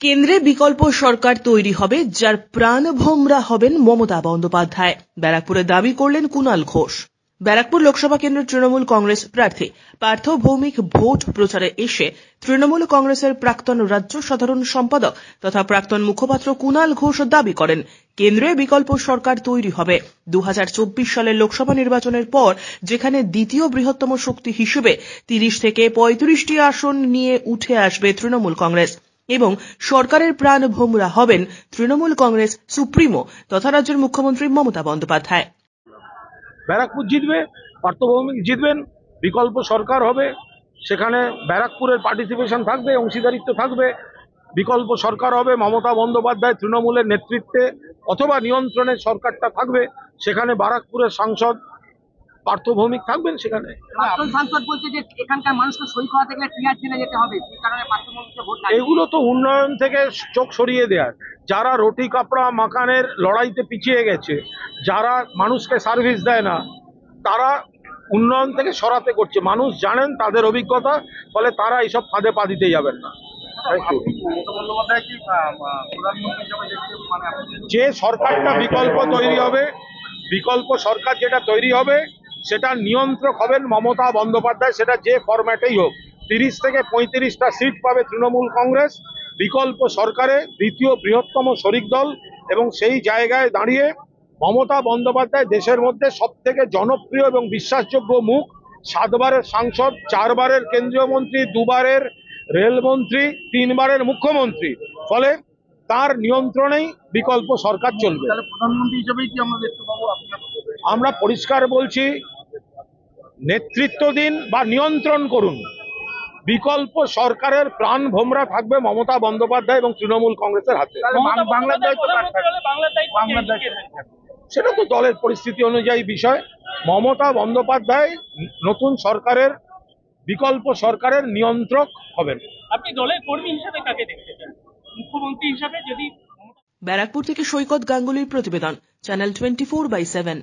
কেন্দ্রে বিকল্প সরকার তৈরি হবে, যার প্রাণভোমরা হবেন মমতা বন্দ্যোপাধ্যায়। ব্যারাকপুরে দাবি করলেন কুণাল ঘোষ। ব্যারাকপুর লোকসভা কেন্দ্রের তৃণমূল কংগ্রেস প্রার্থী পার্থ ভৌমিক ভোট প্রচারে এসে তৃণমূল কংগ্রেসের প্রাক্তন রাজ্য সাধারণ সম্পাদক তথা প্রাক্তন মুখপাত্র কুণাল ঘোষ দাবি করেন, কেন্দ্রে বিকল্প সরকার তৈরি হবে। 2024 সালের লোকসভা নির্বাচনের পর যেখানে দ্বিতীয় বৃহত্তম শক্তি হিসেবে 30 থেকে 35টি আসন নিয়ে উঠে আসবে তৃণমূল কংগ্রেস এবং সরকারের প্রাণভোমরা হবেন তৃণমূল কংগ্রেস সুপ্রিমো তথা রাজ্যের মুখ্যমন্ত্রী মমতা বন্দ্যোপাধ্যায়। ব্যারাকপুর জিতবে, পার্থ ভৌমিক জিতবেন, বিকল্প সরকার হবে, সেখানে ব্যারাকপুরের পার্টিসিপেশন থাকবে, অংশীদারিত্ব থাকবে, বিকল্প সরকার হবে, মমতা বন্দ্যোপাধ্যায় তৃণমূলের নেতৃত্বে অথবা নিয়ন্ত্রণে সরকারটা থাকবে, সেখানে ব্যারাকপুরের সাংসদ পার্থ ভৌমিক থাকবেন। সেখানে সাংসদ বলছে যে এখানকার মানুষকে সই করাতে গেলে টিআর জেলে যেতে হবে, এই কারণে পার্থ ভৌমিককে ভোট লাগবে। এগুলো তো উন্নয়ন থেকে চোখ সরিয়ে দেওয়ার, যারা রুটি কাপড়া মাকানের লড়াইতে পিছিয়ে গেছে, যারা মানুষকে সার্ভিস দেয় না, তারা উন্নয়ন থেকে সরাতে করছে। মানুষ জানেন তাদের অভিজ্ঞতা, ফলে তারা এইসব ফাঁদে পা দিতে যাবেন না। যে সরকারটা বিকল্প তৈরি হবে, বিকল্প সরকার যেটা তৈরি হবে, সেটা নিয়ন্ত্রক হবেন মমতা বন্দ্যোপাধ্যায়। সেটা যে ফরম্যাটেই হোক, 30 থেকে 35টা সিট পাবে তৃণমূল কংগ্রেস বিকল্প সরকারে, দ্বিতীয় বৃহত্তম শরিক দল, এবং সেই জায়গায় দাঁড়িয়ে মমতা বন্দ্যোপাধ্যায় দেশের মধ্যে সব থেকে জনপ্রিয় এবং বিশ্বাসযোগ্য মুখ। 7 বারের সাংসদ, 4 বারের কেন্দ্রীয় মন্ত্রী, 2 বারের রেলমন্ত্রী, 3 বারের মুখ্যমন্ত্রী, ফলে তার নিয়ন্ত্রণেই বিকল্প সরকার চলবে। প্রধানমন্ত্রী হিসেবেই কি আমরা দেখতে পাবো? আমরা পরিষ্কার বলছি, নেতৃত্ব দিন বা নিয়ন্ত্রণ করুন, বিকল্প সরকারের প্রাণভোমরা থাকবে মমতা বন্দ্যোপাধ্যায় এবং তৃণমূল কংগ্রেসের হাতে। সেটা তো দলের পরিস্থিতি অনুযায়ী বিষয়। মমতা বন্দ্যোপাধ্যায় নতুন সরকারের, বিকল্প সরকারের নিয়ন্ত্রক হবেন। আপনি দলের কর্মী হিসেবে কাকে দেখতে চান? মুখ্যমন্ত্রী হিসেবে যদি? ব্যারাকপুর থেকে সৈকত গাঙ্গুলির প্রতিবেদন, চ্যানেল 24/7।